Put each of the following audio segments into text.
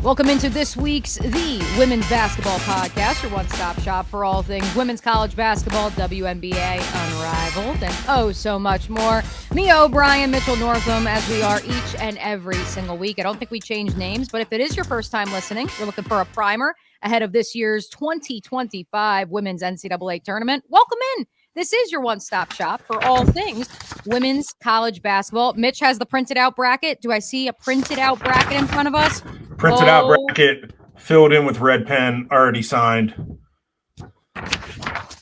Welcome into this week's The Women's Basketball Podcast, your one-stop shop for all things women's college basketball, WNBA, Unrivaled, and oh so much more. Mia O'Brien, Mitchell Northam, as we are each and every single week. I don't think we change names, but if it is your first time listening, you're looking for a primer ahead of this year's 2025 Women's NCAA Tournament, welcome in. This is your one-stop shop for all things women's college basketball. Mitch has the printed out bracket. Do I see a printed out bracket in front of us? Printed out bracket, filled in with red pen, already signed.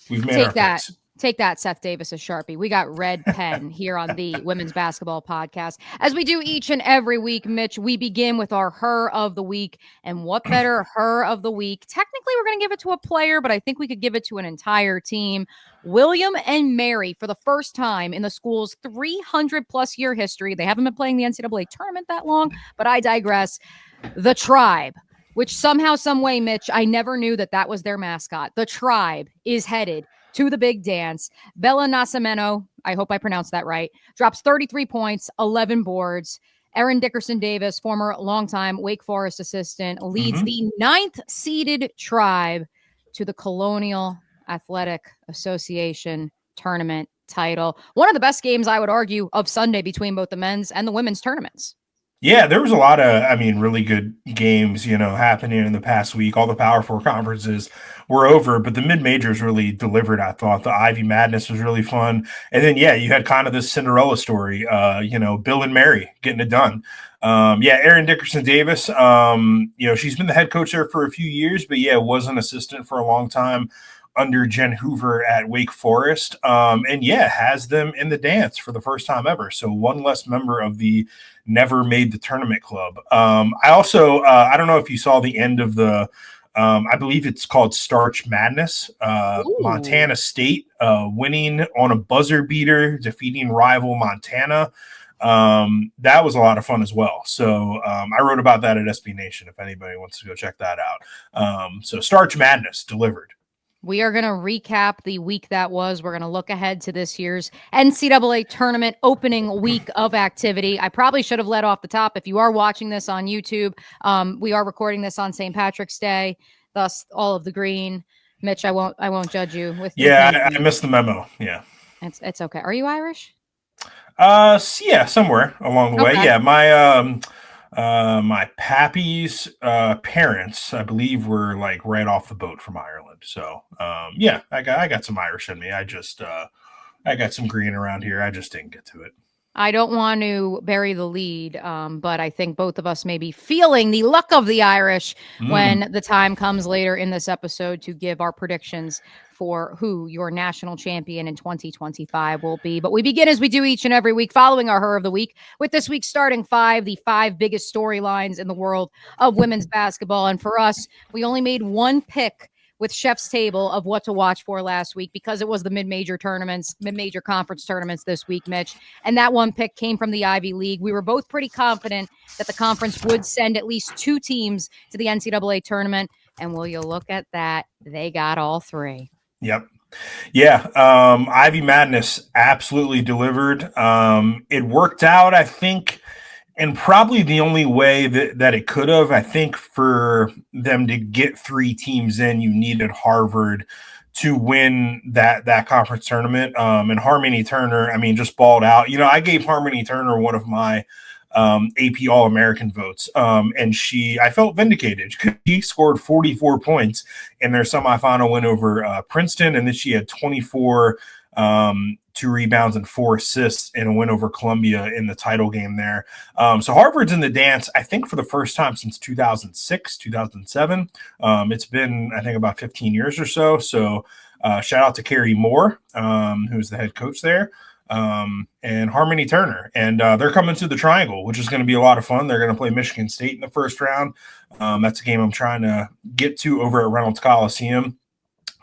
We've made our picks. Take that, Seth Davis, a Sharpie. We got red pen here on the Women's Basketball Podcast. As we do each and every week, Mitch, we begin with our Her of the Week. And what better Her of the Week? Technically, we're going to give it to a player, but I think we could give it to an entire team. William and Mary, for the first time in the school's 300-plus year history. They haven't been playing the NCAA tournament that long, but I digress. The Tribe, which somehow, some way, Mitch, I never knew that was their mascot. The Tribe is headed to the big dance. Bella Nascimento, I hope I pronounced that right, drops 33 points, 11 boards. Erin Dickerson-Davis, former longtime Wake Forest assistant, leads the 9th-seeded Tribe to the Colonial Athletic Association tournament title. One of the best games, I would argue, of Sunday between both the men's and the women's tournaments. Yeah, there was a lot of, really good games, happening in the past week. All the Power Four conferences were over, but the mid-majors really delivered, I thought. The Ivy Madness was really fun. And then, you had kind of this Cinderella story, Bill and Mary getting it done. Erin Dickerson-Davis, she's been the head coach there for a few years, but, was an assistant for a long time under Jen Hoover at Wake Forest, has them in the dance for the first time ever. So one less member of the never made the tournament club. I also, I don't know if you saw the end of the, I believe it's called Starch Madness. Montana State winning on a buzzer beater, defeating rival Montana. That was a lot of fun as well. So I wrote about that at SB Nation if anybody wants to go check that out. So Starch Madness delivered. We are going to recap the week that was. We're going to look ahead to this year's NCAA tournament opening week of activity. I probably should have led off the top. If you are watching this on YouTube, we are recording this on St. Patrick's Day, thus all of the green. Mitch, I won't judge you with. Yeah, I missed the memo. Yeah, it's okay. Are you Irish? Somewhere along the way. Yeah, my pappy's parents, I believe, were like right off the boat from Ireland. So, I got some Irish in me. I got some green around here. I just didn't get to it. I don't want to bury the lead, but I think both of us may be feeling the luck of the Irish when the time comes later in this episode to give our predictions for who your national champion in 2025 will be. But we begin as we do each and every week, following our Her of the Week, with this week's starting five, the 5 biggest storylines in the world of women's basketball. And for us, we only made one pick with Chef's Table of what to watch for last week because it was the mid-major conference tournaments this week, Mitch. And that one pick came from the Ivy League. We were both pretty confident that the conference would send at least 2 teams to the NCAA tournament. And will you look at that? They got all 3. Yep. Yeah. Ivy Madness absolutely delivered. It worked out, I think, and probably the only way that it could have. I think for them to get 3 teams in, you needed Harvard to win that conference tournament. And Harmony Turner, just balled out. I gave Harmony Turner one of my AP All-American votes. And I felt vindicated. She scored 44 points in their semifinal win over Princeton. And then she had 24, 2 rebounds and 4 assists in a win over Columbia in the title game there. So Harvard's in the dance, I think, for the first time since 2006, 2007. It's been, I think, about 15 years or so. So shout out to Carrie Moore, who's the head coach there. And Harmony Turner. And they're coming to the Triangle, which is going to be a lot of fun. They're going to play Michigan State in the first round. That's a game I'm trying to get to over at Reynolds Coliseum.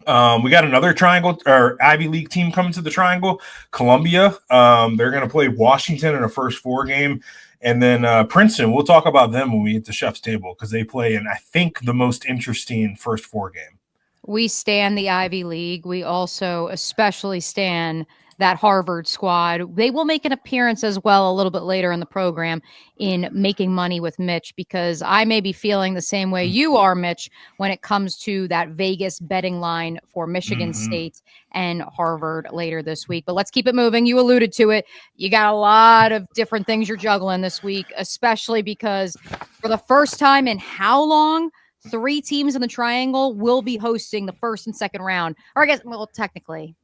We got another Triangle or Ivy League team coming to the Triangle, Columbia. They're going to play Washington in a first 4 game. And then Princeton, we'll talk about them when we get to Chef's Table because they play in, I think, the most interesting first 4 game. We stan the Ivy League. We also especially stan that Harvard squad. They will make an appearance as well a little bit later in the program in Making Money with Mitch, because I may be feeling the same way you are, Mitch, when it comes to that Vegas betting line for Michigan State and Harvard later this week. But let's keep it moving. You alluded to it. You got a lot of different things you're juggling this week, especially because for the first time in how long? 3 teams in the triangle will be hosting the first and second round. Or I guess, well, technically,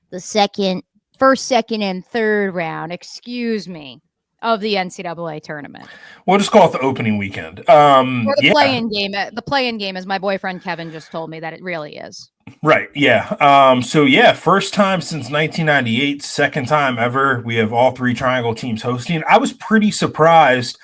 the first, second, and third round, excuse me, of the NCAA tournament. We'll just call it the opening weekend. Or the play-in game. The play-in game, as my boyfriend Kevin just told me that it really is. Right. Yeah. First time since 1998, second time ever. We have all 3 triangle teams hosting. I was pretty surprised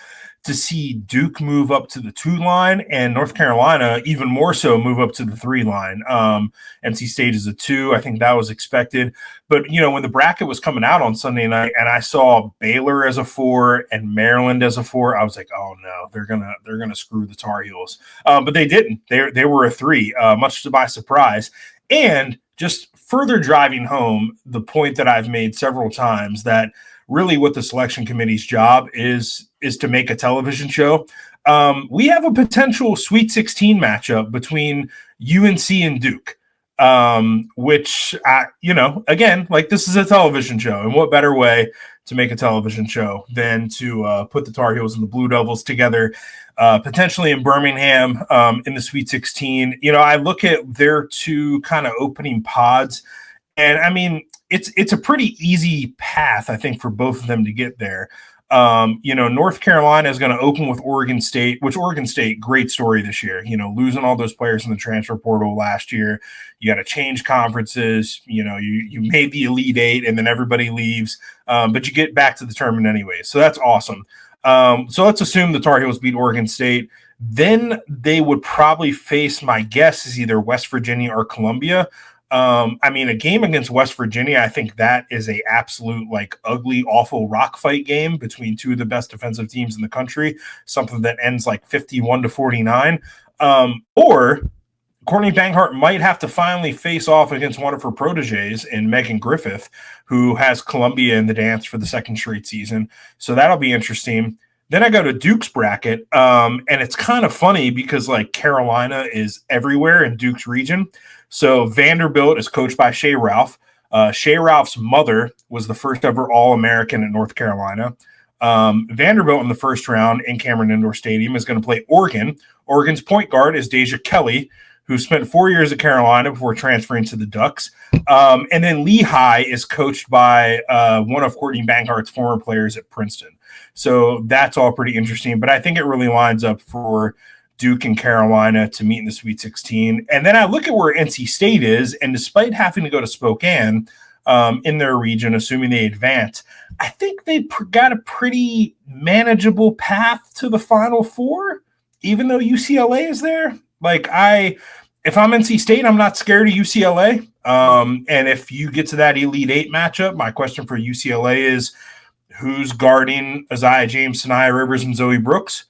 to see Duke move up to the 2 line and North Carolina even more so move up to the 3 line. NC State is a 2. I think that was expected. But, when the bracket was coming out on Sunday night and I saw Baylor as a 4 and Maryland as a 4, I was like, oh no, they're gonna screw the Tar Heels. But they didn't. They were a 3, much to my surprise. And just further driving home the point that I've made several times, that really what the selection committee's job is to make a television show. We have a potential Sweet 16 matchup between UNC and Duke, which, again, like, this is a television show. And what better way to make a television show than to put the Tar Heels and the Blue Devils together, potentially in Birmingham in the Sweet 16. I look at their 2 kind of opening pods, and I mean, it's a pretty easy path, I think, for both of them to get there. North Carolina is going to open with Oregon State, which Oregon State, great story this year, losing all those players in the transfer portal last year. You got to change conferences. You made the Elite 8 and then everybody leaves, but you get back to the tournament anyway. So that's awesome. So let's assume the Tar Heels beat Oregon State. Then they would probably face, my guess is either West Virginia or Columbia. A game against West Virginia, I think that is a absolute, like, ugly, awful rock fight game between 2 of the best defensive teams in the country, something that ends like 51-49. Or Courtney Banghart might have to finally face off against one of her proteges in Megan Griffith, who has Columbia in the dance for the second straight season. So that'll be interesting. Then I go to Duke's bracket, and it's kind of funny because, like, Carolina is everywhere in Duke's region. So Vanderbilt is coached by Shea Ralph. Shea Ralph's mother was the first ever All-American at North Carolina. Vanderbilt in the first round in Cameron Indoor Stadium is going to play Oregon. Oregon's point guard is Deja Kelly, who spent 4 years at Carolina before transferring to the Ducks. And then Lehigh is coached by one of Courtney Bankhart's former players at Princeton. So that's all pretty interesting. But I think it really lines up for Duke and Carolina to meet in the Sweet 16. And then I look at where NC State is, and despite having to go to Spokane in their region, assuming they advance, I think they got a pretty manageable path to the Final Four, even though UCLA is there. Like, if I'm NC State, I'm not scared of UCLA. And if you get to that Elite 8 matchup, my question for UCLA is, who's guarding Isaiah James, Sanaya Rivers, and Zoe Brooks?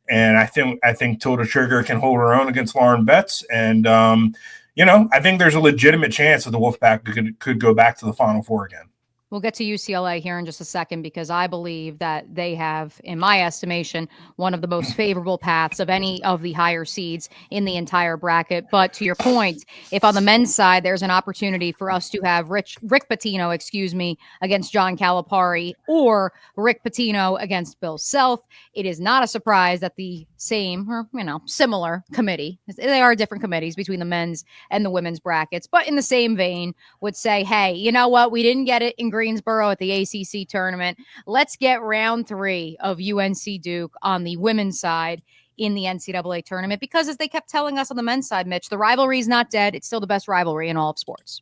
And I think Tilda Trigger can hold her own against Lauren Betts. And, I think there's a legitimate chance that the Wolfpack could go back to the Final Four again. We'll get to UCLA here in just a second, because I believe that they have, in my estimation, one of the most favorable paths of any of the higher seeds in the entire bracket. But to your point, if on the men's side, there's an opportunity for us to have Rick Pitino, against John Calipari, or Rick Pitino against Bill Self, it is not a surprise that the same, or, similar committee, they are different committees between the men's and the women's brackets, but in the same vein would say, hey, you know what? We didn't get it in Greensboro at the ACC tournament. Let's get round 3 of UNC Duke on the women's side in the NCAA tournament, because as they kept telling us on the men's side, Mitch, the rivalry is not dead. It's still the best rivalry in all of sports.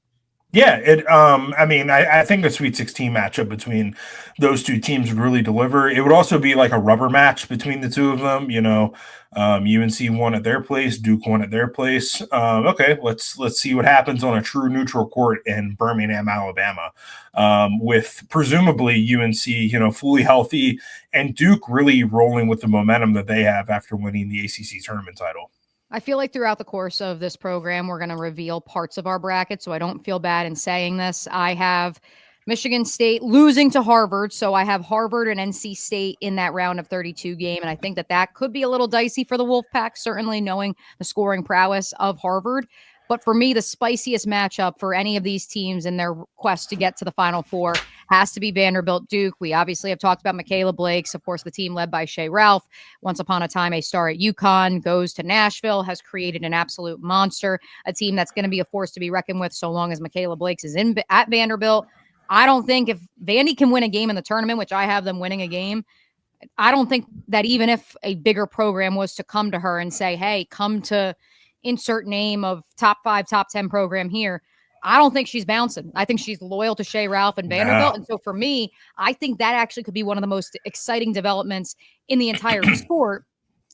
Yeah, I think a Sweet 16 matchup between those 2 teams would really deliver. It would also be like a rubber match between the 2 of them. UNC won at their place, Duke won at their place. Okay, let's see what happens on a true neutral court in Birmingham, Alabama, with presumably UNC, fully healthy, and Duke really rolling with the momentum that they have after winning the ACC tournament title. I feel like throughout the course of this program, we're going to reveal parts of our bracket, so I don't feel bad in saying this. I have Michigan State losing to Harvard, so I have Harvard and NC State in that round of 32 game, and I think that could be a little dicey for the Wolfpack, certainly knowing the scoring prowess of Harvard. But for me, the spiciest matchup for any of these teams in their quest to get to the Final Four has to be Vanderbilt Duke. We obviously have talked about Michaela Blakes, of course, the team led by Shea Ralph. Once upon a time, a star at UConn, goes to Nashville, has created an absolute monster, a team that's going to be a force to be reckoned with so long as Michaela Blakes is at Vanderbilt. I don't think if Vandy can win a game in the tournament, which I have them winning a game, I don't think that even if a bigger program was to come to her and say, hey, come to insert name of top 5, top 10 program here, I don't think she's bouncing. I think she's loyal to Shea Ralph and Vanderbilt. And so for me, I think that actually could be one of the most exciting developments in the entire sport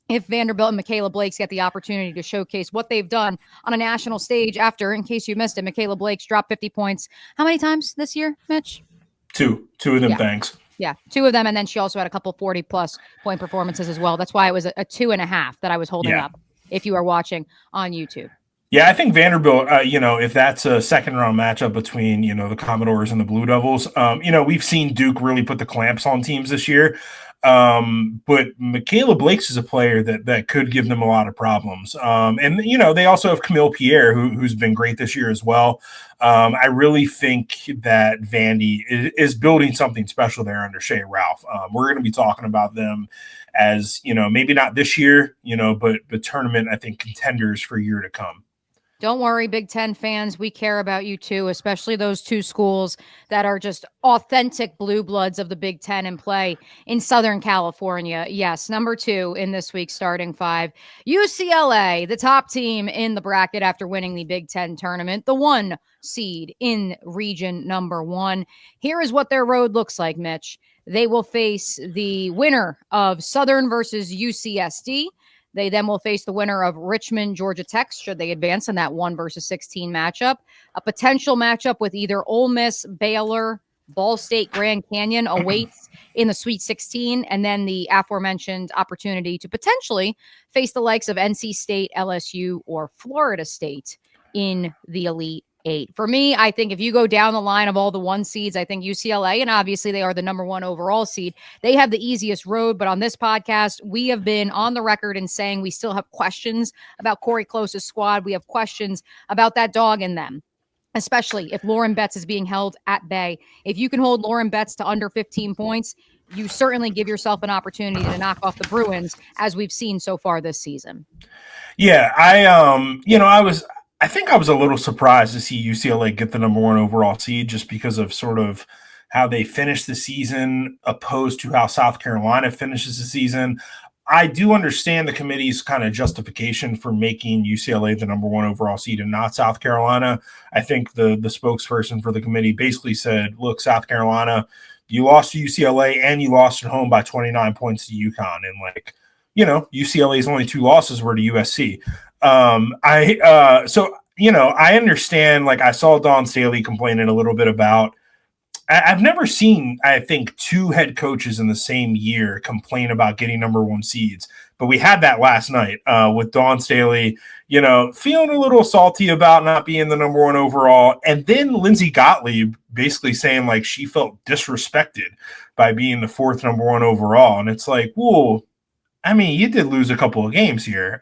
if Vanderbilt and Michaela Blakes get the opportunity to showcase what they've done on a national stage after, in case you missed it, Michaela Blakes dropped 50 points. How many times this year, Mitch? Two of them, thanks. Yeah, 2 of them. And then she also had a couple 40-plus point performances as well. That's why it was a 2.5 that I was holding up if you are watching on YouTube. Yeah, I think Vanderbilt, if that's a second-round matchup between, the Commodores and the Blue Devils, we've seen Duke really put the clamps on teams this year. But Michaela Blakes is a player that could give them a lot of problems. And they also have Camille Pierre, who's been great this year as well. I really think that Vandy is building something special there under Shea Ralph. We're going to be talking about them as, maybe not this year, but tournament, I think, contenders for a year to come. Don't worry, Big Ten fans. We care about you too, especially those 2 schools that are just authentic blue bloods of the Big Ten and play in Southern California. Yes, number 2 in this week's starting 5. UCLA, the top team in the bracket after winning the Big Ten tournament, the 1 seed in region number 1. Here is what their road looks like, Mitch. They will face the winner of Southern versus UCSD. They then will face the winner of Richmond, Georgia Tech, should they advance in that 1 versus 16 matchup. A potential matchup with either Ole Miss, Baylor, Ball State, Grand Canyon awaits in the Sweet 16, and then the aforementioned opportunity to potentially face the likes of NC State, LSU, or Florida State in the Elite 8. For me, I think if you go down the line of all the 1 seeds, I think UCLA, and obviously they are the number 1 overall seed, they have the easiest road. But on this podcast, we have been on the record in saying we still have questions about Corey Close's squad. We have questions about that dog in them, especially if Lauren Betts is being held at bay. If you can hold Lauren Betts to under 15 points, you certainly give yourself an opportunity to knock off the Bruins, as we've seen so far this season. Yeah, I think I was a little surprised to see UCLA get the number 1 overall seed just because of sort of how they finished the season opposed to how South Carolina finishes the season. I do understand the committee's kind of justification for making UCLA the number 1 overall seed and not South Carolina. I think the spokesperson for the committee basically said, look, South Carolina, you lost to UCLA and you lost at home by 29 points to UConn. And UCLA's only 2 losses were to USC. I understand, I saw Dawn Staley complaining a little bit about, I've never seen, I think, 2 head coaches in the same year complain about getting number 1 seeds, but we had that last night with Dawn Staley, feeling a little salty about not being the number 1 overall. And then Lindsey Gottlieb basically saying she felt disrespected by being the 4th number 1 overall. And it's like, whoa, I mean, you did lose a couple of games here.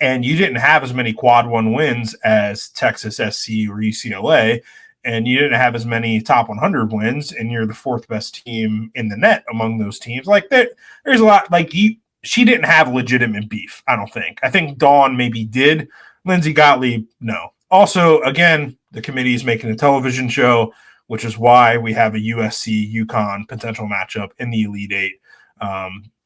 And you didn't have as many quad 1 wins as Texas SC or UCLA, and you didn't have as many top 100 wins, and you're the 4th best team in the net among those teams. There's a lot, she didn't have legitimate beef, I don't think. I think Dawn maybe did. Lindsey Gottlieb, no. Also, again, the committee is making a television show, which is why we have a USC UConn potential matchup in the Elite 8.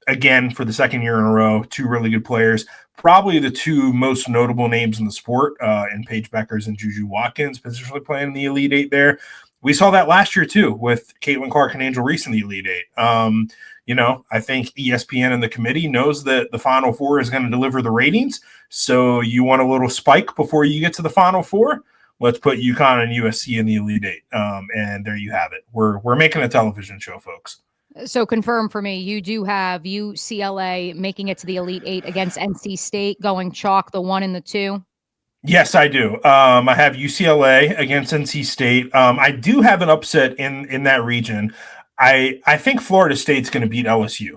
Again, for the 2nd year in a row, 2 really good players. Probably the 2 most notable names in the sport, in Paige Beckers and Juju Watkins, potentially playing in the Elite 8 there. We saw that last year, too, with Caitlin Clark and Angel Reese in the Elite 8. I think ESPN and the committee knows that the Final Four is going to deliver the ratings. So you want a little spike before you get to the Final Four? Let's put UConn and USC in the Elite 8. And there you have it. We're making a television show, folks. So confirm for me, you do have UCLA making it to the Elite Eight against NC State, going chalk the 1 and the 2. Yes, I do. I have UCLA against NC State. I do have an upset in that region. I think Florida State's going to beat LSU.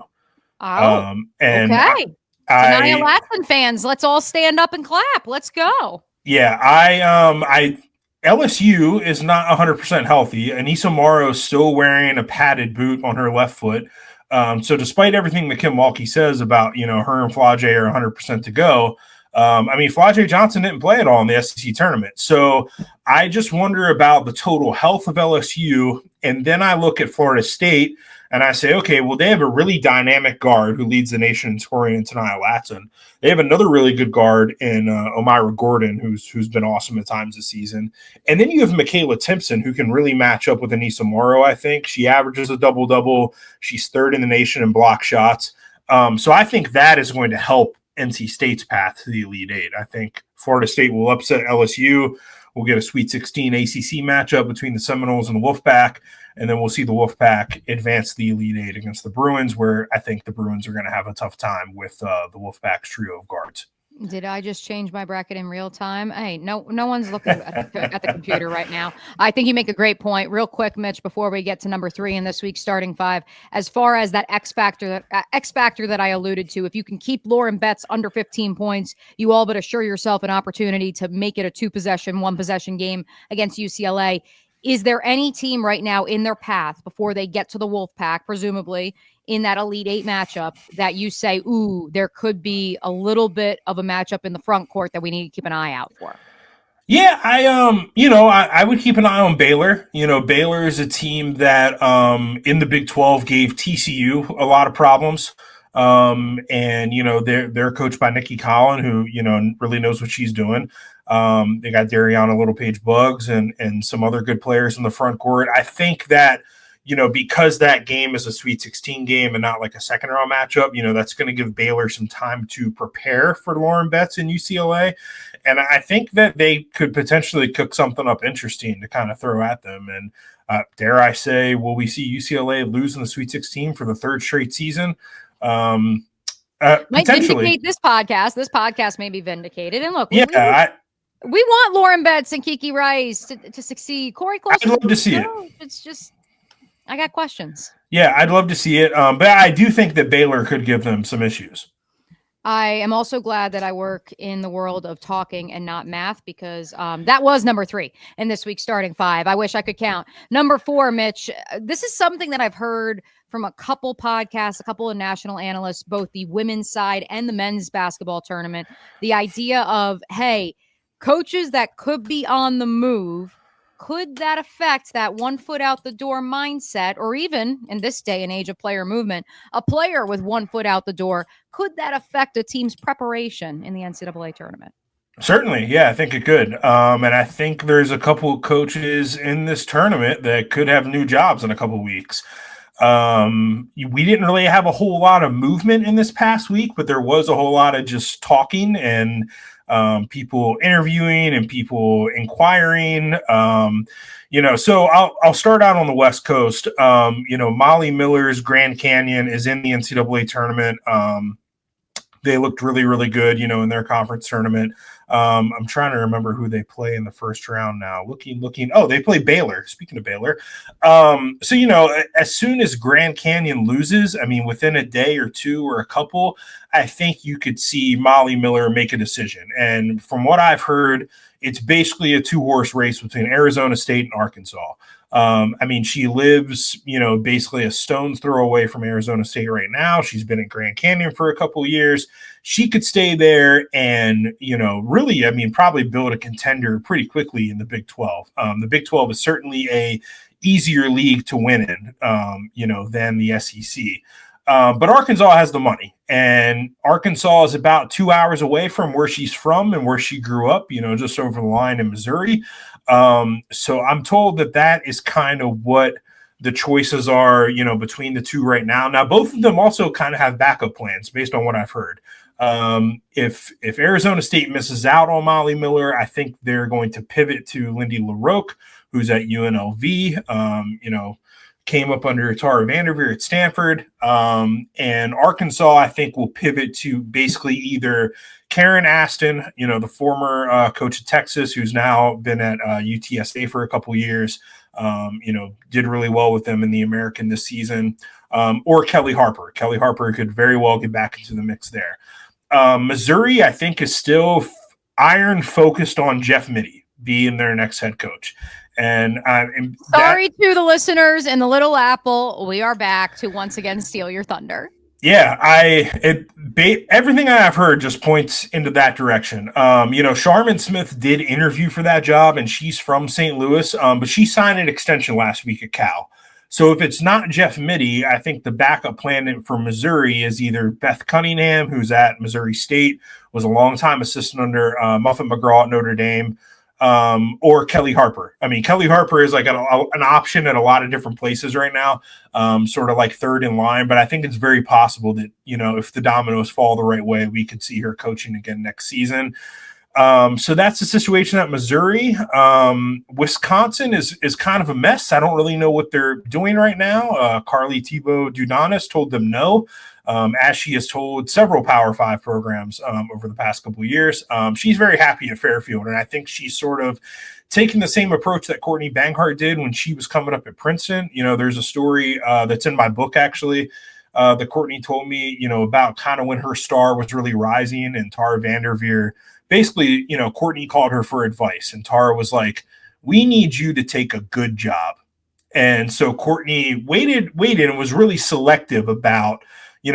Oh, And okay. Tenaya I Laxton fans, let's all stand up and clap. Let's go. Yeah, I LSU is not 100% healthy. Anissa Morrow is still wearing a padded boot on her left foot. So despite everything that Kim Mulkey says about, her and Flage are 100% to go, Flage Johnson didn't play at all in the SEC tournament. So I just wonder about the total health of LSU. And then I look at Florida State and I say, okay, well, they have a really dynamic guard who leads the nation in scoring in Tenaya Latson. They have another really good guard in Omira Gordon, who's been awesome at times this season. And then you have Michaela Timpson, who can really match up with Anissa Morrow, I think. She averages a double-double. She's third in the nation in block shots. So I think that is going to help NC State's path to the Elite Eight. I think Florida State will upset LSU. We'll get a Sweet 16 ACC matchup between the Seminoles and the Wolfpack, and then we'll see the Wolfpack advance the Elite Eight against the Bruins, where I think the Bruins are going to have a tough time with the Wolfpack's trio of guards. Did I just change my bracket in real time? Hey, no one's looking at the computer right now. I think you make a great point. Real quick, Mitch, before we get to number 3 in this week's starting 5, as far as that X factor that I alluded to, if you can keep Lauren Betts under 15 points, you all but assure yourself an opportunity to make it a 2-possession, 1-possession game against UCLA. Is there any team right now in their path before they get to the Wolfpack, presumably, in that Elite Eight matchup that you say, ooh, there could be a little bit of a matchup in the front court that we need to keep an eye out for? Yeah, I would keep an eye on Baylor. Baylor is a team that in the Big 12 gave TCU a lot of problems. And they're coached by Nikki Collin, who really knows what she's doing. They got Dariana Littlepage Buggs and some other good players in the front court. I think that because that game is a Sweet 16 game and not like a second round matchup, that's going to give Baylor some time to prepare for Lauren Betts and UCLA. And I think that they could potentially cook something up interesting to kind of throw at them. And dare I say, will we see UCLA lose in the Sweet 16 for the 3rd straight season? Might Potentially. vindicate this podcast. This podcast may be vindicated. And look, we want Lauren Betts and Kiki Rice to succeed. Corey Close, I'd love to see it. It's just, I got questions. Yeah, I'd love to see it. But I do think that Baylor could give them some issues. I am also glad that I work in the world of talking and not math, because that was number 3 in this week's starting 5. I wish I could count. Number 4, Mitch, this is something that I've heard from a couple podcasts, a couple of national analysts, both the women's side and the men's basketball tournament. The idea of, hey, coaches that could be on the move, could that affect that 1 foot out the door mindset, or even in this day and age of player movement, a player with 1 foot out the door, could that affect a team's preparation in the NCAA tournament? Certainly. Yeah, I think it could. And I think there's a couple of coaches in this tournament that could have new jobs in a couple of weeks. We didn't really have a whole lot of movement in this past week, but there was a whole lot of just talking and people interviewing and people inquiring. So I'll start out on the West Coast. Molly Miller's Grand Canyon is in the NCAA tournament. They looked really, really good, in their conference tournament. I'm trying to remember who they play in the first round now. Looking. Oh, they play Baylor. Speaking of Baylor. As soon as Grand Canyon loses, within a day or two or a couple, I think you could see Molly Miller make a decision. And from what I've heard, it's basically a 2-horse race between Arizona State and Arkansas. She lives, basically a stone's throw away from Arizona State right now. She's been at Grand Canyon for a couple of years. She could stay there and, really, probably build a contender pretty quickly in the Big 12. The Big 12 is certainly a easier league to win in, than the SEC. But Arkansas has the money, and Arkansas is about 2 hours away from where she's from and where she grew up, just over the line in Missouri. So I'm told that is kind of what the choices are, between the two right now. Now, both of them also kind of have backup plans based on what I've heard. If Arizona State misses out on Molly Miller, I think they're going to pivot to Lindy LaRocque, who's at UNLV. came up under Tara Vanderveer at Stanford. And Arkansas, I think, will pivot to basically either Karen Aston, the former coach of Texas, who's now been at UTSA for a couple years, did really well with them in the American this season, or Kelly Harper. Kelly Harper could very well get back into the mix there. Missouri, I think, is still iron focused on Jeff Mittie being their next head coach. And sorry to the listeners in the Little Apple, we are back to once again steal your thunder. Yeah, everything I've heard just points into that direction. Sharman Smith did interview for that job, and she's from St. Louis, but she signed an extension last week at Cal. So if it's not Jeff Mittie, I think the backup plan for Missouri is either Beth Cunningham, who's at Missouri State, was a longtime assistant under Muffet McGraw at Notre Dame, or Kelly Harper. I mean, Kelly Harper is like an option at a lot of different places right now, sort of like third in line. But I think it's very possible that, if the dominoes fall the right way, we could see her coaching again next season. So that's the situation at Missouri. Wisconsin is kind of a mess. I don't really know what they're doing right now. Carly Thibault-Dunanis told them no, as she has told several Power 5 programs over the past couple of years. She's very happy at Fairfield, and I think she's sort of taking the same approach that Courtney Banghart did when she was coming up at Princeton. There's a story that's in my book, actually, that Courtney told me, about kind of when her star was really rising, and Tara Vanderveer basically, Courtney called her for advice, and Tara was like, we need you to take a good job. And so Courtney waited and was really selective about,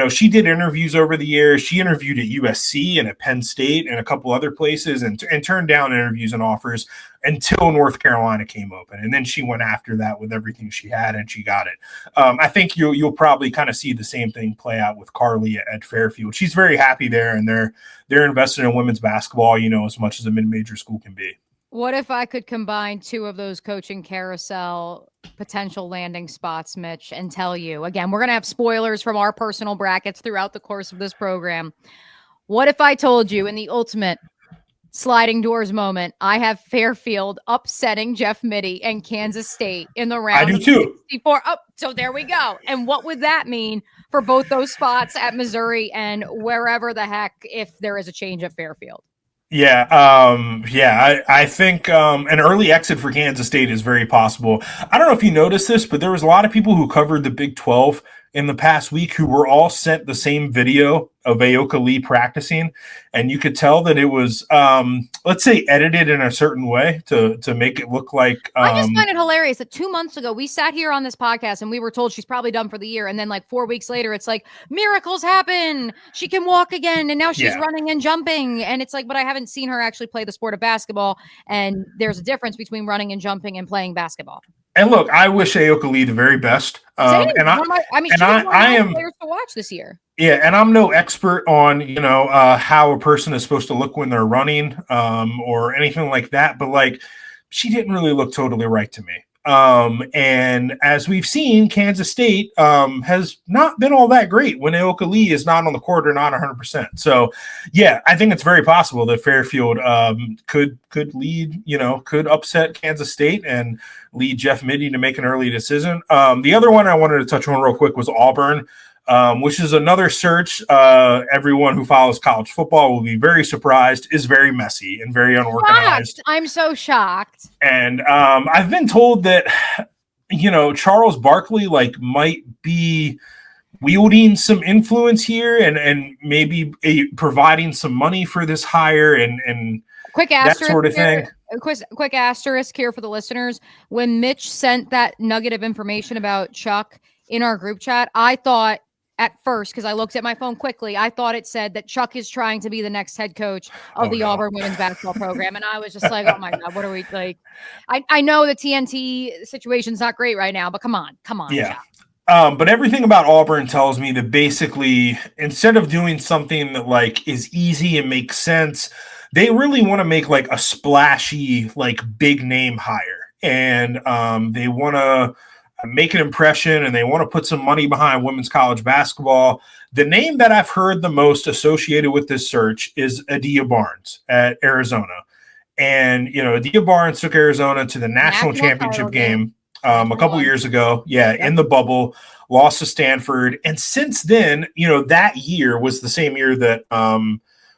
she did interviews over the years. She interviewed at USC and at Penn State and a couple other places and turned down interviews and offers until North Carolina came open. And then she went after that with everything she had, and she got it. I think you'll probably kind of see the same thing play out with Carly at Fairfield. She's very happy there, and they're invested in women's basketball, as much as a mid-major school can be. What if I could combine two of those coaching carousel potential landing spots, Mitch, and tell you, again, we're going to have spoilers from our personal brackets throughout the course of this program. What if I told you in the ultimate sliding doors moment, I have Fairfield upsetting Jeff Mittie and Kansas State in the round? I do too. 64. Oh, so there we go. And what would that mean for both those spots at Missouri and wherever the heck if there is a change at Fairfield? Yeah, I think an early exit for Kansas State is very possible. I don't know if you noticed this, but there was a lot of people who covered the Big 12 in the past week who were all sent the same video of Aoka Lee practicing, and you could tell that it was, let's say, edited in a certain way to make it look like. I just find it hilarious that 2 months ago we sat here on this podcast and we were told she's probably done for the year, and then like 4 weeks later it's like miracles happen, she can walk again, and now she's running and jumping, and it's like, but I haven't seen her actually play the sport of basketball, and there's a difference between running and jumping and playing basketball. And look, I wish Aoka Lee the very best. I am players to watch this year. Yeah, and I'm no expert on, how a person is supposed to look when they're running, or anything like that. But like, she didn't really look totally right to me. And as we've seen, Kansas State has not been all that great when Aoka Lee is not on the court or not 100%. So, yeah, I think it's very possible that Fairfield could lead, could upset Kansas State and lead Jeff Mittie to make an early decision. The other one I wanted to touch on real quick was Auburn. Which is another search. Everyone who follows college football will be very surprised, is very messy and very unorganized. I'm so shocked. And I've been told that, Charles Barkley might be wielding some influence here and maybe providing some money for this hire and quick that sort of thing. Quick asterisk here for the listeners. When Mitch sent that nugget of information about Chuck in our group chat, I thought at first, because I looked at my phone quickly, I thought it said that Chuck is trying to be the next head coach of Auburn women's basketball program. And I was just like, oh my God, what are we like? I know the TNT situation's not great right now, but come on. Yeah. But everything about Auburn tells me that basically, instead of doing something that is easy and makes sense, they really want to make a splashy, big name hire. And they want to make an impression, and they want to put some money behind women's college basketball. The name that I've heard the most associated with this search is Adia Barnes at Arizona. And, Adia Barnes took Arizona to the national championship game That's a what it couple was. years ago. Yeah, Yep. in the bubble, lost to Stanford. And since then, that year was the same year that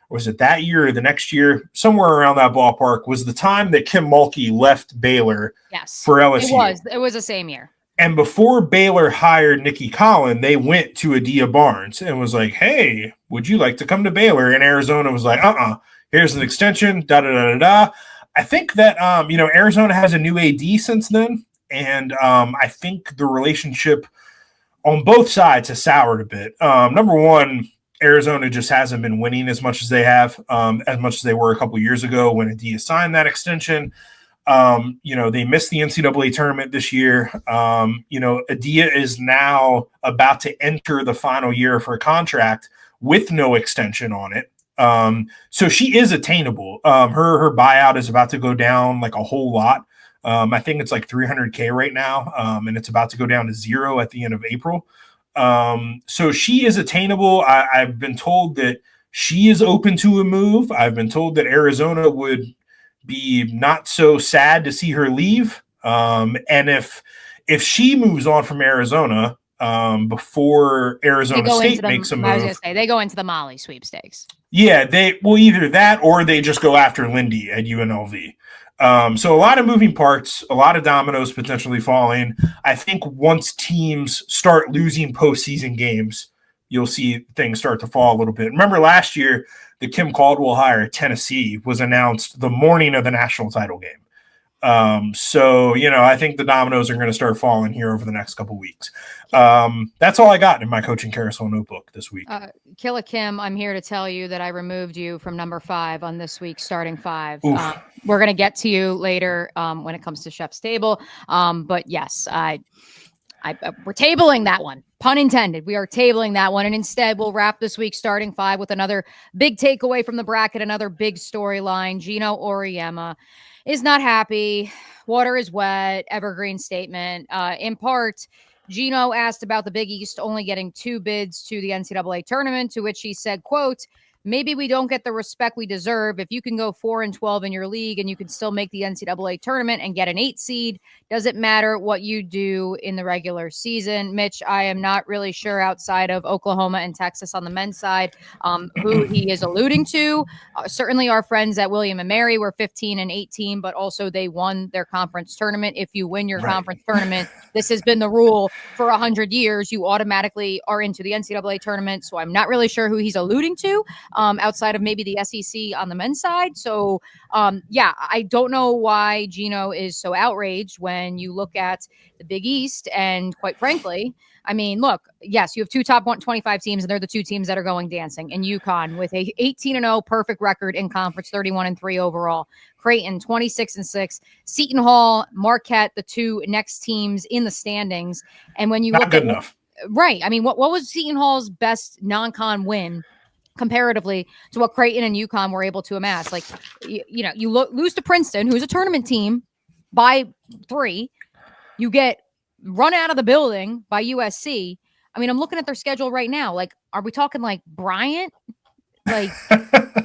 was it that year or the next year, somewhere around that ballpark, was the time that Kim Mulkey left Baylor Yes. for It LSU. was. It was the same year. And before Baylor hired Nikki Collin, they went to Adia Barnes and was like, hey, would you like to come to Baylor? And Arizona was like, here's an extension, da-da-da-da-da. I think that, Arizona has a new AD since then. And I think the relationship on both sides has soured a bit. Number one, Arizona just hasn't been winning as much as they have, as much as they were a couple years ago when Adia signed that extension. They missed the NCAA tournament this year. Adia is now about to enter the final year of her contract with no extension on it. So she is attainable. Her buyout is about to go down like a whole lot. I think it's like $300K right now, and it's about to go down to zero at the end of April. So she is attainable. I've been told that she is open to a move. I've been told that Arizona would be not so sad to see her leave. And if she moves on from Arizona before Arizona State makes a move, I was going to say they go into the Molly sweepstakes. Yeah, they will either that or they just go after Lindy at UNLV. So a lot of moving parts, a lot of dominoes potentially falling. I think once teams start losing postseason games, you'll see things start to fall a little bit. Remember last year, the Kim Caldwell hire at Tennessee was announced the morning of the national title game. I think the dominoes are going to start falling here over the next couple weeks. That's all I got in my coaching carousel notebook this week. Killa Kim, I'm here to tell you that I removed you from number 5 on this week's starting 5. We're going to get to you later when it comes to Chef's Table. But yes, we're tabling that one. Pun intended. We are tabling that one. And instead, we'll wrap this week's starting 5 with another big takeaway from the bracket, another big storyline. Gino Auriemma is not happy. Water is wet. Evergreen statement. In part, Gino asked about the Big East only getting 2 bids to the NCAA tournament, to which he said, quote, maybe we don't get the respect we deserve. If you can go 4-12 in your league and you can still make the NCAA tournament and get an 8 seed, does it matter what you do in the regular season? Mitch, I am not really sure outside of Oklahoma and Texas on the men's side who he is alluding to. Certainly our friends at William & Mary were 15-18, but also they won their conference tournament. If you win your conference tournament, this has been the rule for 100 years. You automatically are into the NCAA tournament. So I'm not really sure who he's alluding to. Outside of maybe the SEC on the men's side. So, I don't know why Gino is so outraged when you look at the Big East. And quite frankly, I mean, look, yes, you have 2 top 125 teams, and they're the 2 teams that are going dancing. And UConn with a 18-0 perfect record in conference, 31-3 overall. Creighton 26-6. Seton Hall, Marquette, the 2 next teams in the standings. And when you not look good at enough. Right. I mean, what was Seton Hall's best non-con win comparatively to what Creighton and UConn were able to amass? Like, you lose to Princeton, who's a tournament team, by 3. You get run out of the building by USC. I mean, I'm looking at their schedule right now. Like, are we talking like Bryant, like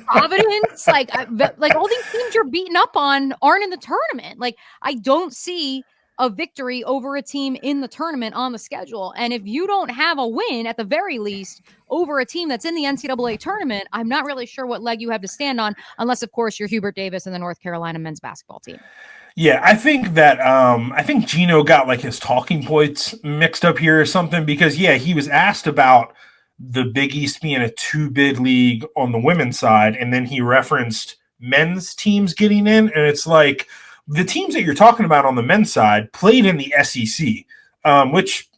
Providence, like all these teams you're beating up on aren't in the tournament? Like, I don't see a victory over a team in the tournament on the schedule. And if you don't have a win at the very least over a team that's in the NCAA tournament, I'm not really sure what leg you have to stand on, unless of course you're Hubert Davis and the North Carolina men's basketball team. Yeah, I think that I think Gino got like his talking points mixed up here or something, because he was asked about the Big East being a 2-bid league on the women's side, and then he referenced men's teams getting in, and it's like the teams that you're talking about on the men's side played in the SEC, which,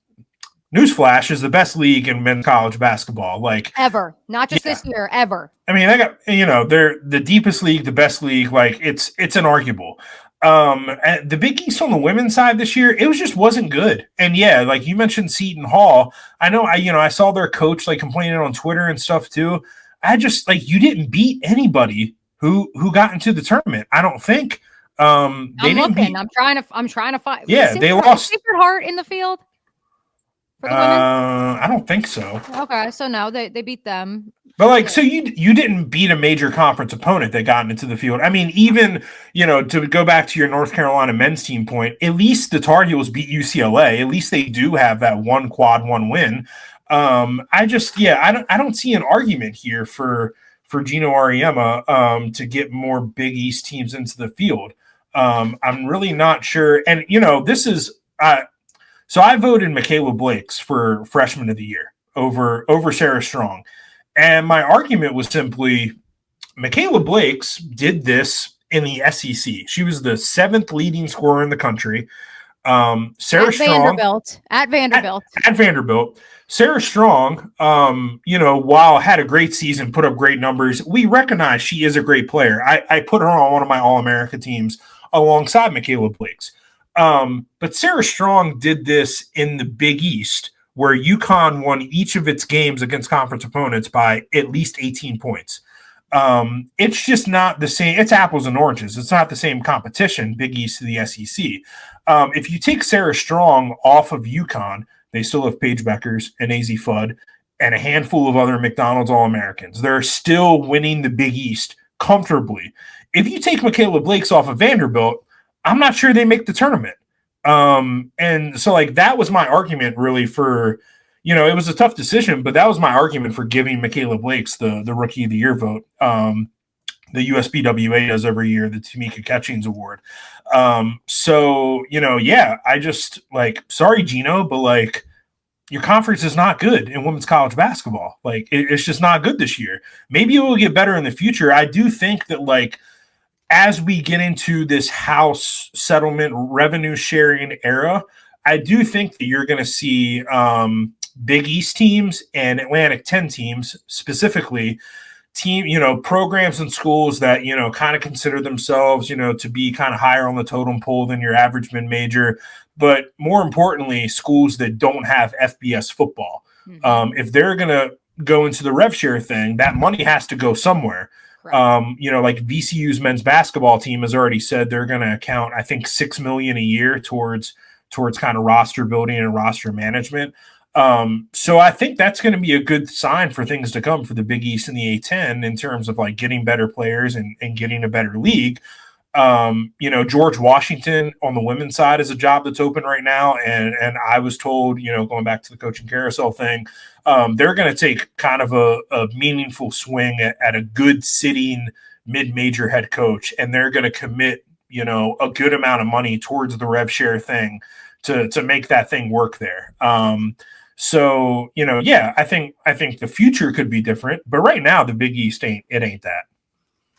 newsflash, is the best league in men's college basketball. Like, ever, not just this year, ever. I mean, they got, they're the deepest league, the best league. Like, it's inarguable. The Big East on the women's side this year, it just wasn't good. And like you mentioned Seton Hall, I know I saw their coach like complaining on Twitter and stuff too. I just you didn't beat anybody who got into the tournament. I don't think. I'm trying to find. Yeah, they lost. Sacred Heart in the field for the women. I don't think so. Okay, so no, they beat them. But like, so you didn't beat a major conference opponent that got into the field. I mean, even to go back to your North Carolina men's team point, at least the Tar Heels beat UCLA. At least they do have that one quad one win. I don't see an argument here for Gino Auriemma to get more Big East teams into the field. I'm really not sure, and this is so I voted Michaela Blakes for Freshman of the Year over Sarah Strong. And my argument was simply Michaela Blakes did this in the SEC. She was the seventh leading scorer in the country. Sarah at Strong Vanderbilt. At Vanderbilt. At Vanderbilt. Sarah Strong, while had a great season, put up great numbers, we recognize she is a great player. I put her on one of my All-America teams alongside Michaela Blakes. But Sarah Strong did this in the Big East, where UConn won each of its games against conference opponents by at least 18 points. It's just not the same. It's apples and oranges. It's not the same competition, Big East to the SEC. If you take Sarah Strong off of UConn, they still have Paige Beckers and AZ Fudd and a handful of other McDonald's All-Americans. They're still winning the Big East comfortably. If you take Michaela Blakes off of Vanderbilt, I'm not sure they make the tournament. And so like that was my argument really for, it was a tough decision, but that was my argument for giving Michaela Blakes the Rookie of the Year vote. The USBWA does every year, the Tamika Catchings Award. I just like, sorry, Gino, but like your conference is not good in women's college basketball. Like it's just not good this year. Maybe it will get better in the future. I do think that like, as we get into this house settlement revenue sharing era, I do think that you're going to see Big East teams and Atlantic 10 teams specifically programs and schools that, kind of consider themselves, to be kind of higher on the totem pole than your average mid-major, but more importantly, schools that don't have FBS football. Mm-hmm. If they're going to go into the rev share thing, that money has to go somewhere. Like VCU's men's basketball team has already said they're going to account, I think, $6 million a year towards kind of roster building and roster management. So I think that's going to be a good sign for things to come for the Big East and the A10 in terms of like getting better players and getting a better league. George Washington on the women's side is a job that's open right now. And I was told, going back to the coaching carousel thing, they're going to take kind of a meaningful swing at a good sitting mid-major head coach. And they're going to commit, a good amount of money towards the rev share thing to make that thing work there. I think the future could be different, but right now the Big East ain't that.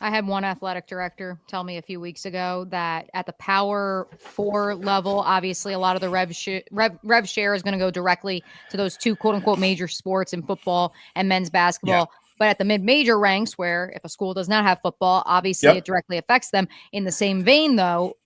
I had one athletic director tell me a few weeks ago that at the Power 4 level, obviously a lot of the rev share is going to go directly to those two quote unquote major sports in football and men's basketball. Yeah. But at the mid-major ranks, where if a school does not have football, obviously it directly affects them. In the same vein, though,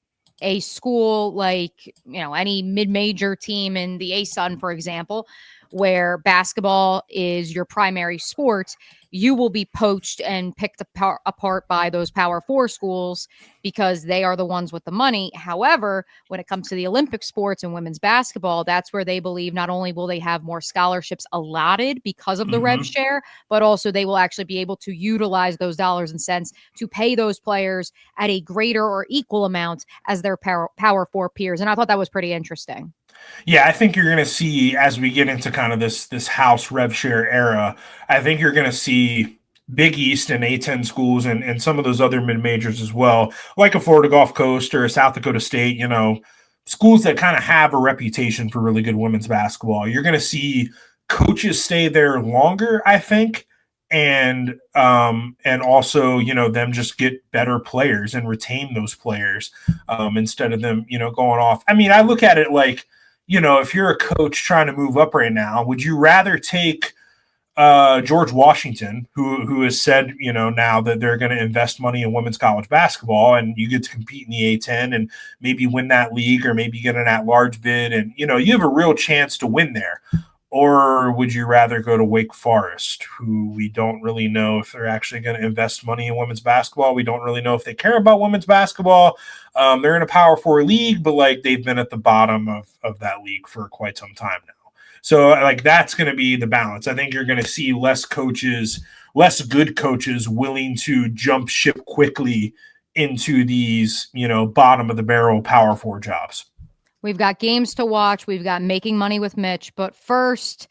a school like, any mid-major team in the ASUN, for example, where basketball is your primary sport, you will be poached and picked apart by those Power 4 schools because they are the ones with the money. However, when it comes to the Olympic sports and women's basketball, that's where they believe not only will they have more scholarships allotted because of the rev share, but also they will actually be able to utilize those dollars and cents to pay those players at a greater or equal amount as their Power 4 peers. And I thought that was pretty interesting. Yeah, I think you're going to see as we get into kind of this house rev share era, I think you're going to see Big East and A10 schools and some of those other mid-majors as well, like a Florida Gulf Coast or a South Dakota State, schools that kind of have a reputation for really good women's basketball. You're going to see coaches stay there longer, I think, and also, them just get better players and retain those players instead of them, going off. I mean, I look at it like, if you're a coach trying to move up right now, would you rather take George Washington, who has said, now that they're going to invest money in women's college basketball and you get to compete in the A10 and maybe win that league or maybe get an at-large bid and, you have a real chance to win there? Or would you rather go to Wake Forest, who we don't really know if they're actually going to invest money in women's basketball? We don't really know if they care about women's basketball. They're in a Power 4 league, but like they've been at the bottom of that league for quite some time now. So like that's going to be the balance. I think you're going to see less good coaches willing to jump ship quickly into these, bottom of the barrel power four jobs. We've got games to watch. We've got making money with Mitch. But first,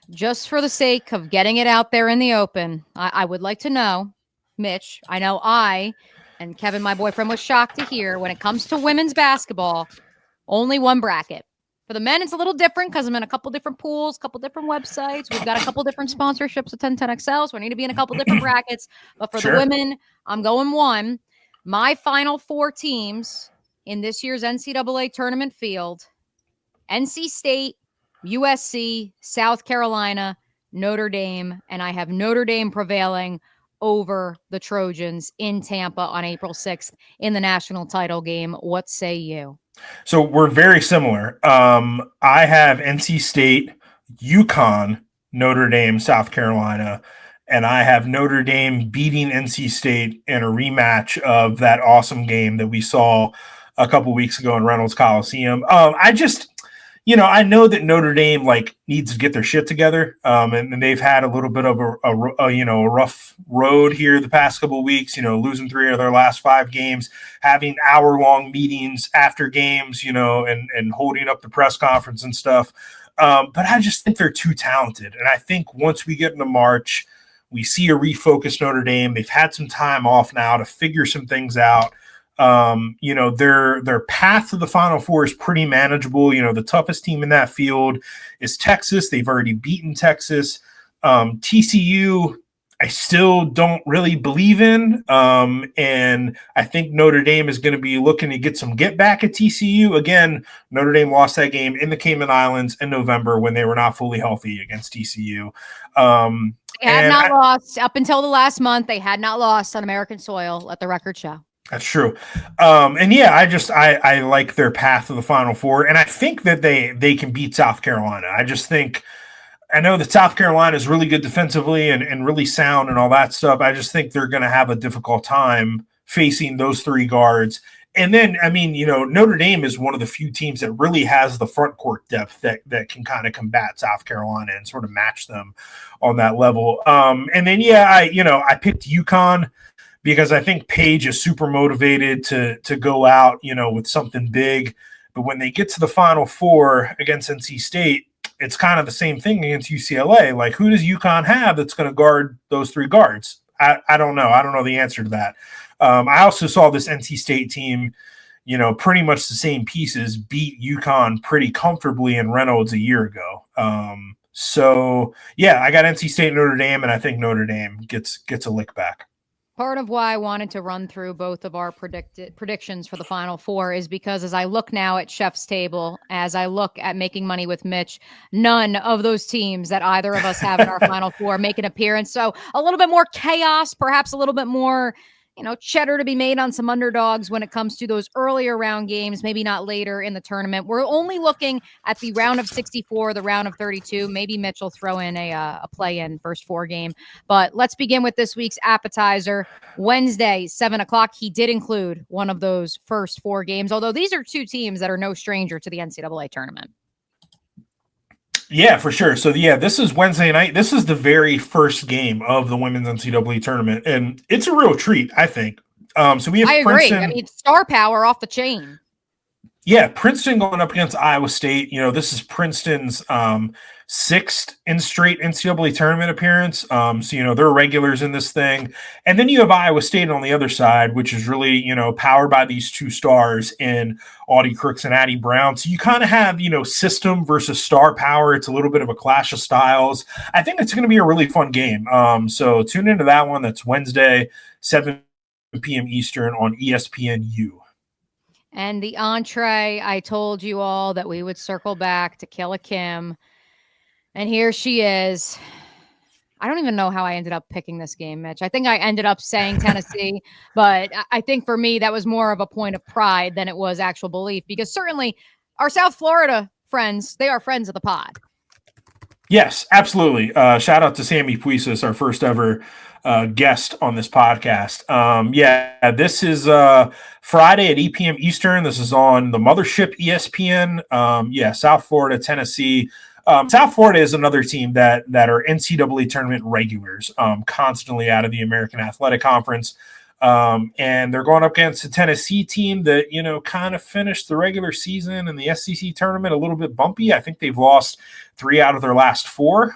just for the sake of getting it out there in the open, I would like to know, Mitch, I know and Kevin, my boyfriend, was shocked to hear when it comes to women's basketball, only one bracket. For the men, it's a little different because I'm in a couple different pools, a couple different websites. We've got a couple different sponsorships with 1010XL, so I need to be in a couple different brackets. But for the women, I'm going one. My final four teams in this year's NCAA tournament field: NC State, USC, South Carolina, Notre Dame, and I have Notre Dame prevailing over the Trojans in Tampa on April 6th in the national title game. What say you? So we're very similar. I have NC State, UConn, Notre Dame, South Carolina, and I have Notre Dame beating NC State in a rematch of that awesome game that we saw a couple weeks ago in Reynolds Coliseum. I know that Notre Dame needs to get their shit together, and they've had a little bit of a rough road here the past couple of weeks. Losing 3 of their last 5 games, having hour-long meetings after games, and holding up the press conference and stuff. But I just think they're too talented, and I think once we get into March, we see a refocused Notre Dame. They've had some time off now to figure some things out. Their path to the Final Four is pretty manageable. The toughest team in that field is Texas. They've already beaten Texas. TCU, I still don't really believe in. And I think Notre Dame is going to be looking to get some get back at TCU. Again, Notre Dame lost that game in the Cayman Islands in November when they were not fully healthy against TCU. They had not lost up until the last month. They had not lost on American soil. Let the record show. That's true. I like their path to the Final Four, and I think that they can beat South Carolina. I know that South Carolina is really good defensively and really sound and all that stuff. I just think they're going to have a difficult time facing those 3 guards. And then, Notre Dame is one of the few teams that really has the front court depth that can kind of combat South Carolina and sort of match them on that level. I picked UConn because I think Paige is super motivated to go out, with something big. But when they get to the Final Four against NC State, it's kind of the same thing against UCLA. Like, who does UConn have that's going to guard those 3 guards? I don't know. I don't know the answer to that. I also saw this NC State team, pretty much the same pieces, beat UConn pretty comfortably in Reynolds a year ago. I got NC State and Notre Dame, and I think Notre Dame gets a lick back. Part of why I wanted to run through both of our predictions for the Final Four is because as I look now at Chef's Table, as I look at Making Money with Mitch, none of those teams that either of us have in our Final Four make an appearance. So a little bit more chaos, perhaps a little bit more cheddar to be made on some underdogs when it comes to those earlier round games, maybe not later in the tournament. We're only looking at the round of 64, the round of 32. Maybe Mitch will throw in a play-in first 4 game. But let's begin with this week's appetizer. Wednesday, 7 o'clock. He did include one of those first 4 games, although these are 2 teams that are no stranger to the NCAA tournament. Yeah, for sure. So, this is Wednesday night. This is the very first game of the women's NCAA tournament, and it's a real treat, I think. So we have I agree. Princeton. Star power off the chain. Yeah, Princeton going up against Iowa State. This is Princeton's 6th in straight NCAA tournament appearance. They're regulars in this thing. And then you have Iowa State on the other side, which is really, powered by these 2 stars in Audie Crooks and Addie Brown. So you kind of have, system versus star power. It's a little bit of a clash of styles. I think it's going to be a really fun game. So tune into that one. That's Wednesday, 7 p.m. Eastern on ESPNU. And the entree, I told you all that we would circle back to Killa Kim. And here she is. I don't even know how I ended up picking this game, Mitch. I think I ended up saying Tennessee, but I think for me, that was more of a point of pride than it was actual belief, because certainly our South Florida friends, they are friends of the pod. Yes, absolutely. Shout out to Sammy Puisis, our first ever guest on this podcast. This is Friday at 8 p.m. Eastern. This is on the mothership ESPN. South Florida, Tennessee. South Florida is another team that are NCAA tournament regulars, constantly out of the American Athletic Conference. And they're going up against a Tennessee team that, kind of finished the regular season and the SEC tournament a little bit bumpy. I think they've lost 3 out of their last 4.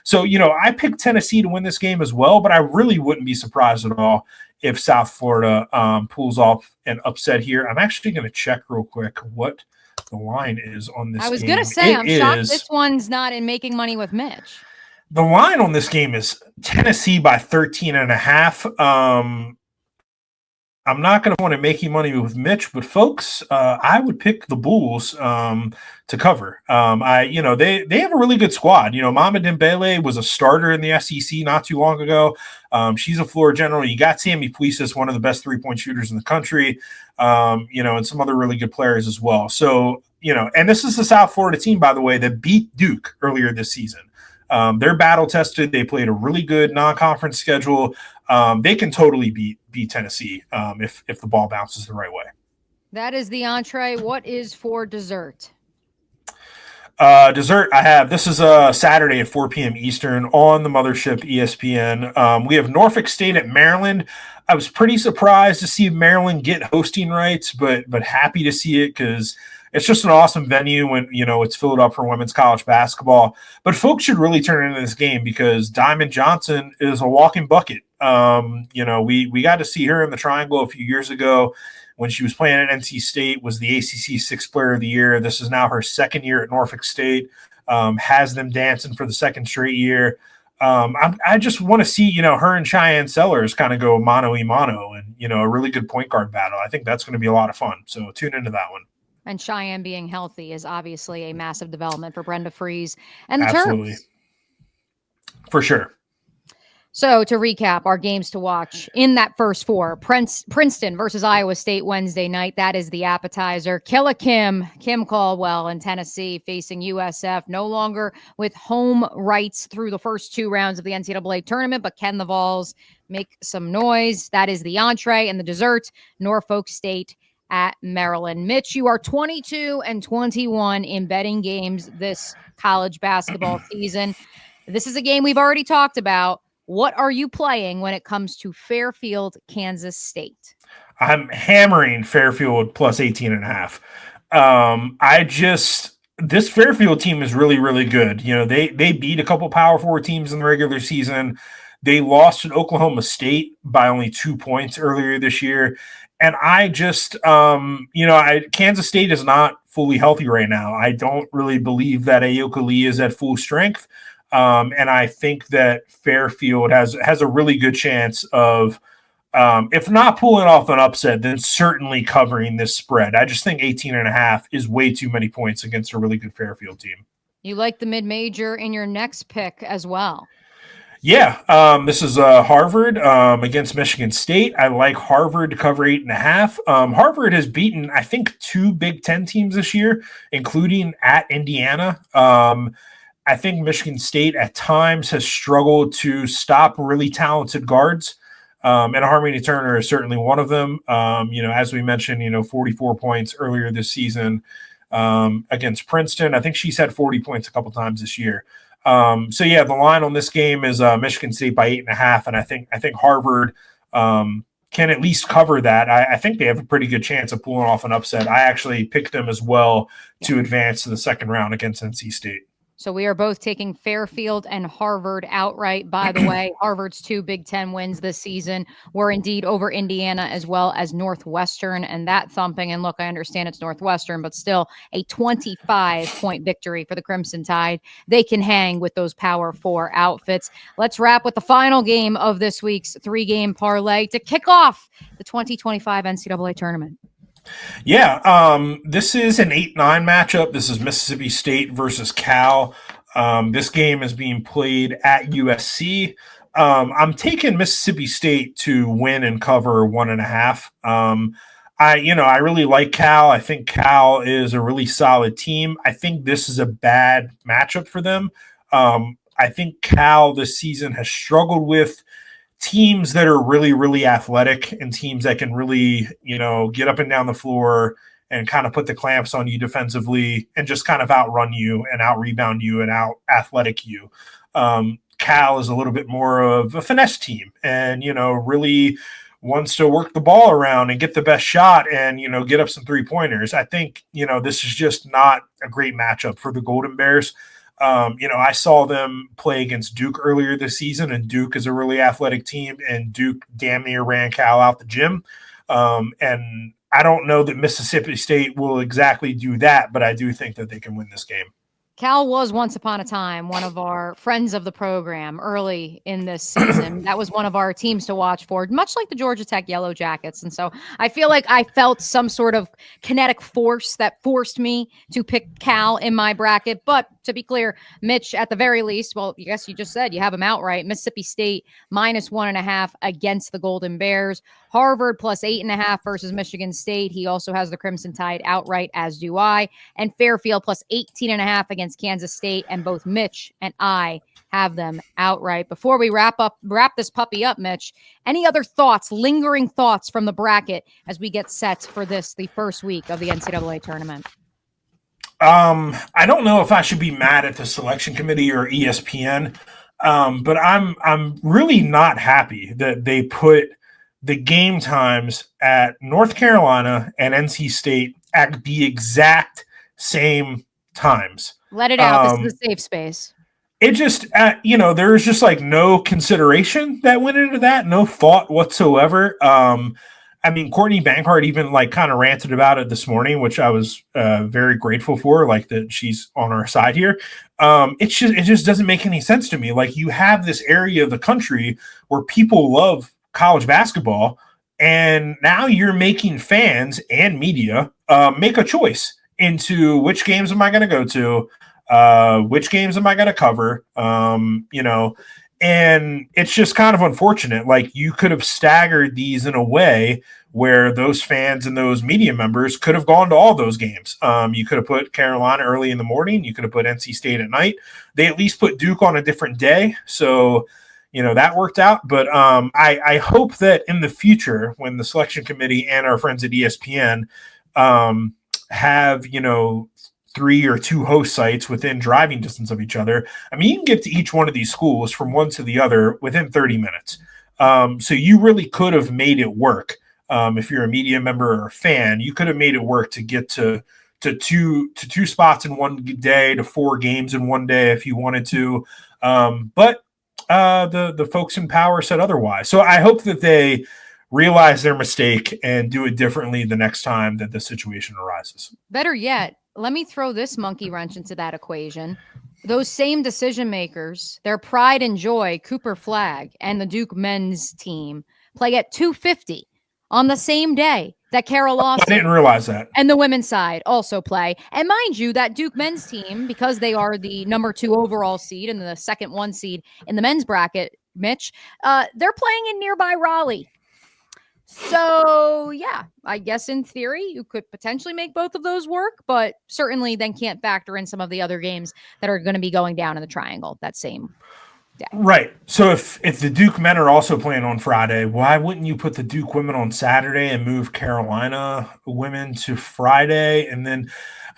So, I picked Tennessee to win this game as well, but I really wouldn't be surprised at all if South Florida pulls off an upset here. I'm actually going to check real quick what the line is on this game. I was going to say, I'm shocked this one's not in Making Money with Mitch. The line on this game is Tennessee by 13.5. I'm not going to want to make you money with Mitch, but folks, I would pick the Bulls to cover. They have a really good squad. Mama Dembele was a starter in the SEC not too long ago. She's a floor general. You got Sammy Puisis, one of the best 3-point shooters in the country, and some other really good players as well. So, and this is the South Florida team, by the way, that beat Duke earlier this season. They're battle tested. They played a really good non-conference schedule. They can totally beat Tennessee if the ball bounces the right way. That is the entree. What is for dessert? Dessert, I have. This is Saturday at 4 p.m. Eastern on the Mothership ESPN. We have Norfolk State at Maryland. I was pretty surprised to see Maryland get hosting rights, but happy to see it because it's just an awesome venue when, it's filled up for women's college basketball. But folks should really turn into this game because Diamond Johnson is a walking bucket. We got to see her in the Triangle a few years ago when she was playing at NC State, was the ACC Sixth Player of the Year. This is now her second year at Norfolk State, has them dancing for the second straight year. I just want to see, her and Cheyenne Sellers kind of go mano-a-mano and, a really good point guard battle. I think that's going to be a lot of fun. So tune into that one. And Cheyenne being healthy is obviously a massive development for Brenda Frese and the Absolutely. Terps. For sure. So to recap our games to watch in that first 4, Princeton versus Iowa State Wednesday night. That is the appetizer. Killa Kim Caldwell in Tennessee facing USF, no longer with home rights through the first 2 rounds of the NCAA tournament, but can the Vols make some noise? That is the entree. And the dessert, Norfolk State at Maryland. Mitch, you are 22-21 in betting games this college basketball season. This is a game we've already talked about. What are you playing when it comes to Fairfield, Kansas State? I'm hammering Fairfield plus 18.5. This Fairfield team is really, really good. They beat a couple Power 4 teams in the regular season. They lost to Oklahoma State by only 2 points earlier this year. And Kansas State is not fully healthy right now. I don't really believe that Ayoka Lee is at full strength. And I think that Fairfield has a really good chance of, if not pulling off an upset, then certainly covering this spread. I just think 18.5 is way too many points against a really good Fairfield team. You like the mid-major in your next pick as well. Yeah, this is Harvard against Michigan State. I like Harvard to cover 8.5. Harvard has beaten, I think, 2 Big Ten teams this year, including at Indiana. I think Michigan State at times has struggled to stop really talented guards. And Harmony Turner is certainly one of them. As we mentioned, 44 points earlier this season against Princeton. I think she's had 40 points a couple times this year. The line on this game is Michigan State by 8.5. And I think Harvard can at least cover that. I think they have a pretty good chance of pulling off an upset. I actually picked them as well to advance to the second round against NC State. So we are both taking Fairfield and Harvard outright. By the way, Harvard's 2 Big Ten wins this season were indeed over Indiana as well as Northwestern, and that thumping. And look, I understand it's Northwestern, but still a 25-point victory for the Crimson Tide. They can hang with those Power 4 outfits. Let's wrap with the final game of this week's 3-game parlay to kick off the 2025 NCAA tournament. Yeah, this is an 8-9 matchup. This is Mississippi State versus Cal. This game is being played at USC. I'm taking Mississippi State to win and cover 1.5. I really like Cal. I think Cal is a really solid team. I think this is a bad matchup for them. I think Cal this season has struggled with teams that are really, really athletic and teams that can really, get up and down the floor and kind of put the clamps on you defensively and just kind of outrun you and out rebound you and out athletic you. Cal is a little bit more of a finesse team and, really wants to work the ball around and get the best shot and, get up some 3-pointers. I think, this is just not a great matchup for the Golden Bears. I saw them play against Duke earlier this season, and Duke is a really athletic team, and Duke damn near ran Cal out the gym. And I don't know that Mississippi State will exactly do that, but I do think that they can win this game. Cal was once upon a time one of our friends of the program early in this season. That was one of our teams to watch for, much like the Georgia Tech Yellow Jackets. And so I feel like I felt some sort of kinetic force that forced me to pick Cal in my bracket. But to be clear, Mitch, at the very least, well, I guess you just said you have him outright. Mississippi State -1.5 against the Golden Bears. Harvard +8.5 versus Michigan State. He also has the Crimson Tide outright, as do I. And Fairfield +18.5 against Kansas State. And both Mitch and I have them outright. Before we wrap this puppy up, Mitch, any other thoughts, lingering thoughts from the bracket as we get set for this, the first week of the NCAA tournament? I don't know if I should be mad at the selection committee or ESPN, but I'm really not happy that they put the game times at North Carolina and NC State at the exact same times. Let it out. This is a safe space. It just, there was just like no consideration that went into that, no thought whatsoever. Courtney Bankhart even like kind of ranted about it this morning, which I was very grateful for, like that she's on our side here. It just doesn't make any sense to me. Like, you have this area of the country where people love college basketball, and now you're making fans and media make a choice into which games am I going to go to, which games am I going to cover, and it's just kind of unfortunate. Like, you could have staggered these in a way where those fans and those media members could have gone to all those games. You could have put Carolina early in the morning. You could have put NC State at night. They at least put Duke on a different day. So, that worked out. But I hope that in the future, when the selection committee and our friends at ESPN have, 3 or 2 host sites within driving distance of each other. You can get to each one of these schools from one to the other within 30 minutes. So you really could have made it work. If you're a media member or a fan, you could have made it work to get to two spots in one day, to 4 games in one day if you wanted to. But the folks in power said otherwise. So I hope that they realize their mistake and do it differently the next time that the situation arises. Better yet, let me throw this monkey wrench into that equation. Those same decision makers, their pride and joy, Cooper Flagg and the Duke men's team, play at 2:50 on the same day that Carol Lawson, I didn't realize that, and the women's side also play. And mind you, that Duke men's team, because they are the number 2 overall seed and the second 1 seed in the men's bracket, Mitch, they're playing in nearby Raleigh. So, yeah, I guess in theory, you could potentially make both of those work, but certainly then can't factor in some of the other games that are going to be going down in the triangle that same day. Right. So if the Duke men are also playing on Friday, why wouldn't you put the Duke women on Saturday and move Carolina women to Friday? And then,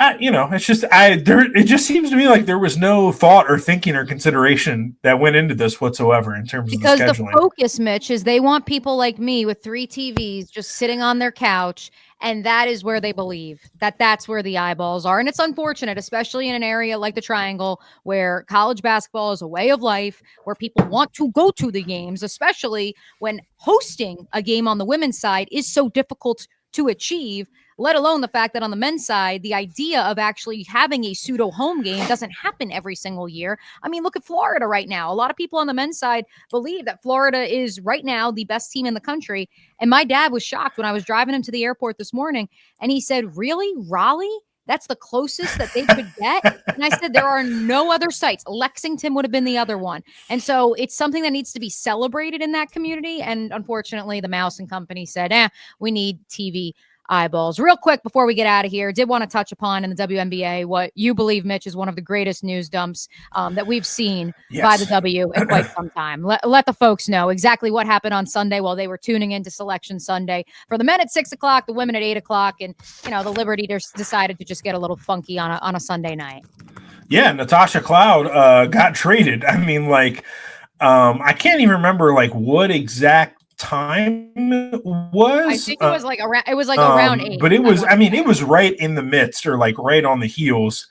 it's just it just seems to me like there was no thought or thinking or consideration that went into this whatsoever in terms of the scheduling. Because the focus, Mitch, is they want people like me with 3 TVs just sitting on their couch, and that is where they believe that's where the eyeballs are. And it's unfortunate, especially in an area like the Triangle, where college basketball is a way of life, where people want to go to the games, especially when hosting a game on the women's side is so difficult to achieve, let alone the fact that on the men's side, the idea of actually having a pseudo home game doesn't happen every single year. Look at Florida right now. A lot of people on the men's side believe that Florida is right now the best team in the country. And my dad was shocked when I was driving him to the airport this morning, and he said, "Really? Raleigh? That's the closest that they could get?" And I said, there are no other sites. Lexington would have been the other one. And so it's something that needs to be celebrated in that community. And unfortunately, the Mouse and Company said, we need TV eyeballs. Real quick before we get out of here, did want to touch upon in the WNBA what you believe, Mitch, is one of the greatest news dumps that we've seen by the W in quite some time. Let the folks know exactly what happened on Sunday while they were tuning into Selection Sunday. For the men at 6 o'clock, the women at 8 o'clock, and the Liberty decided to just get a little funky on a Sunday night. Yeah, Natasha Cloud got traded. I mean, I can't even remember what exact time it was. I think it was around 8. But it was, it was right in the midst or right on the heels.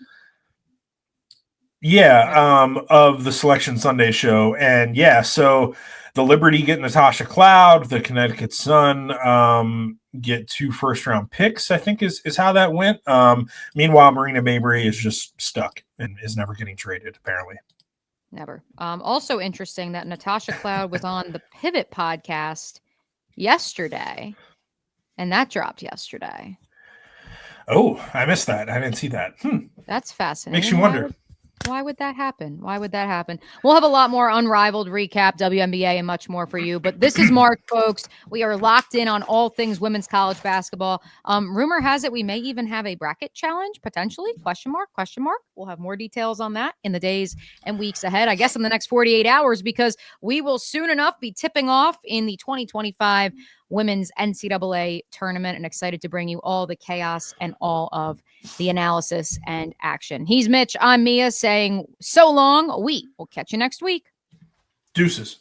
Yeah, of the Selection Sunday show. And yeah, so the Liberty get Natasha Cloud, the Connecticut Sun get 2 first-round picks, I think is how that went. Meanwhile, Marina Mabrey is just stuck and is never getting traded, apparently. Never. Also interesting that Natasha Cloud was on the Pivot podcast yesterday, and that dropped yesterday. Oh, I missed that. I didn't see that. That's fascinating. Makes you wonder. Why would that happen? We'll have a lot more Unrivaled recap, WNBA, and much more for you. But this is March, folks. We are locked in on all things women's college basketball. Rumor has it we may even have a bracket challenge, potentially. Question mark. We'll have more details on that in the days and weeks ahead, I guess in the next 48 hours, because we will soon enough be tipping off in the 2025 Women's NCAA tournament, and excited to bring you all the chaos and all of the analysis and action. He's Mitch. I'm Mia saying so long. We will catch you next week. Deuces.